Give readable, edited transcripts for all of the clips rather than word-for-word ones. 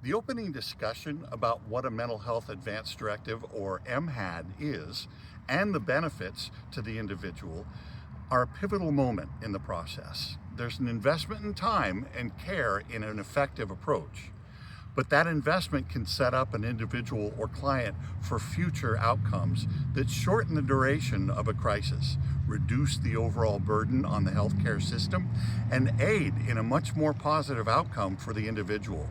The opening discussion about what a Mental Health Advance Directive, or MHAD, is and the benefits to the individual are a pivotal moment in the process. There's an investment in time and care in an effective approach, but that investment can set up an individual or client for future outcomes that shorten the duration of a crisis, reduce the overall burden on the healthcare system, and aid in a much more positive outcome for the individual.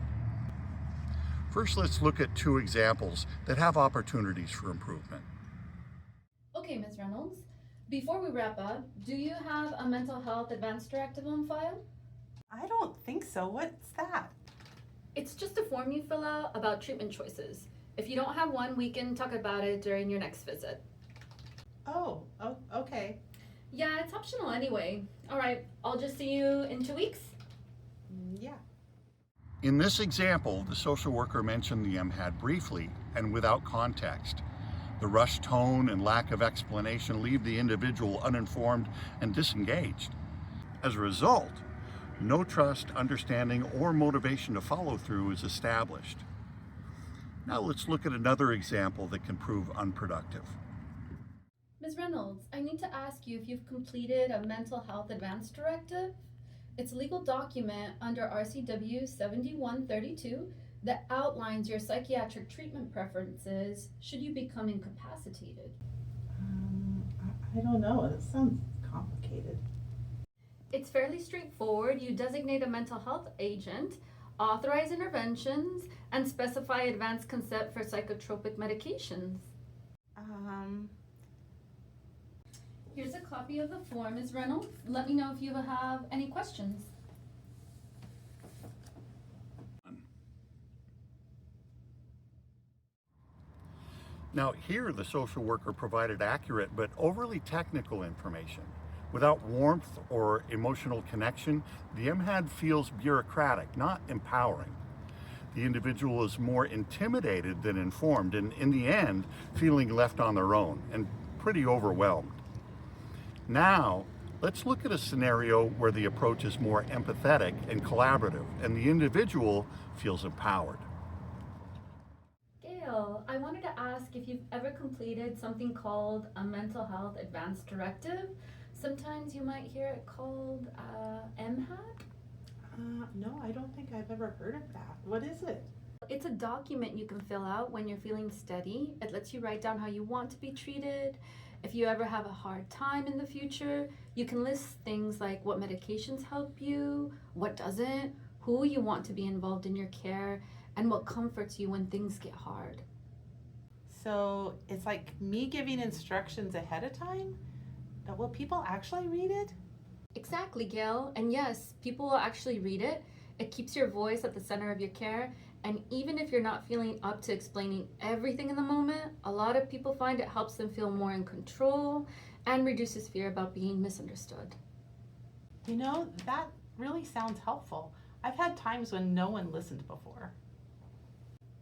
First, let's look at two examples that have opportunities for improvement. Okay, Ms. Reynolds, before we wrap up, do you have a Mental Health Advance Directive on file? I don't think so. What's that? It's just a form you fill out about treatment choices. If you don't have one, we can talk about it during your next visit. Oh, okay. Yeah, it's optional anyway. All right, I'll just see you in 2 weeks. Yeah. In this example, the social worker mentioned the MHAD briefly and without context. The rushed tone and lack of explanation leave the individual uninformed and disengaged. As a result, no trust, understanding, or motivation to follow through is established. Now let's look at another example that can prove unproductive. Ms. Reynolds, I need to ask you if you've completed a Mental Health Advance Directive. It's a legal document under RCW 7132 that outlines your psychiatric treatment preferences should you become incapacitated. I don't know. It sounds complicated. It's fairly straightforward. You designate a mental health agent, authorize interventions, and specify advance consent for psychotropic medications. Here's a copy of the form, Ms. Reynolds. Let me know if you have any questions. Now here the social worker provided accurate but overly technical information. Without warmth or emotional connection, the MHAD feels bureaucratic, not empowering. The individual is more intimidated than informed, and in the end, feeling left on their own and pretty overwhelmed. Now, let's look at a scenario where the approach is more empathetic and collaborative, and the individual feels empowered. Gail, I wanted to ask if you've ever completed something called a Mental Health Advance Directive. Sometimes you might hear it called MHAD. No, I don't think I've ever heard of that. What is it? It's a document you can fill out when you're feeling steady. It lets you write down how you want to be treated. If you ever have a hard time in the future, you can list things like what medications help you, what doesn't, who you want to be involved in your care, and what comforts you when things get hard. So it's like me giving instructions ahead of time? Will people actually read it? Exactly, Gail. And yes, people will actually read it. It keeps your voice at the center of your care. And even if you're not feeling up to explaining everything in the moment, a lot of people find it helps them feel more in control and reduces fear about being misunderstood. You know, that really sounds helpful. I've had times when no one listened before.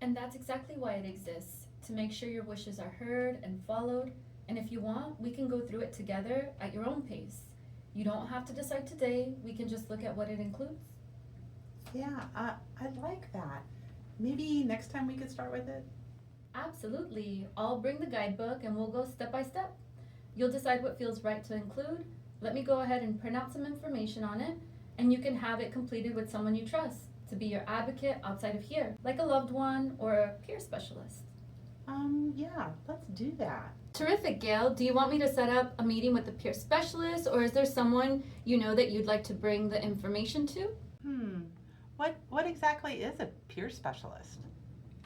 And that's exactly why it exists, to make sure your wishes are heard and followed. And if you want, we can go through it together at your own pace. You don't have to decide today. We can just look at what it includes. Yeah, I'd like that. Maybe next time we could start with it? Absolutely. I'll bring the guidebook and we'll go step by step. You'll decide what feels right to include. Let me go ahead and print out some information on it, and you can have it completed with someone you trust to be your advocate outside of here, like a loved one or a peer specialist. Yeah, let's do that. Terrific, Gail. Do you want me to set up a meeting with the peer specialist, or is there someone you know that you'd like to bring the information to? What exactly is a peer specialist?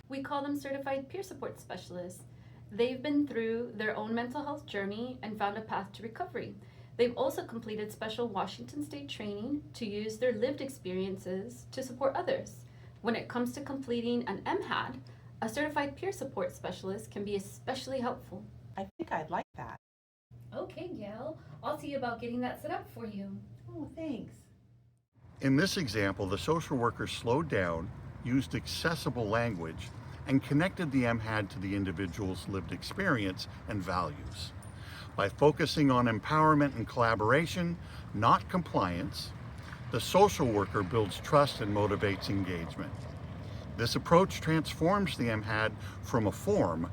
We call them certified peer support specialists. They've been through their own mental health journey and found a path to recovery. They've also completed special Washington State training to use their lived experiences to support others. When it comes to completing an MHAD, a certified peer support specialist can be especially helpful. I think I'd like that. Okay, Gail. I'll see about getting that set up for you. Oh, thanks. In this example, the social worker slowed down, used accessible language, and connected the MHAD to the individual's lived experience and values. By focusing on empowerment and collaboration, not compliance, the social worker builds trust and motivates engagement. This approach transforms the MHAD from a form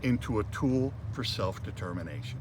into a tool for self-determination.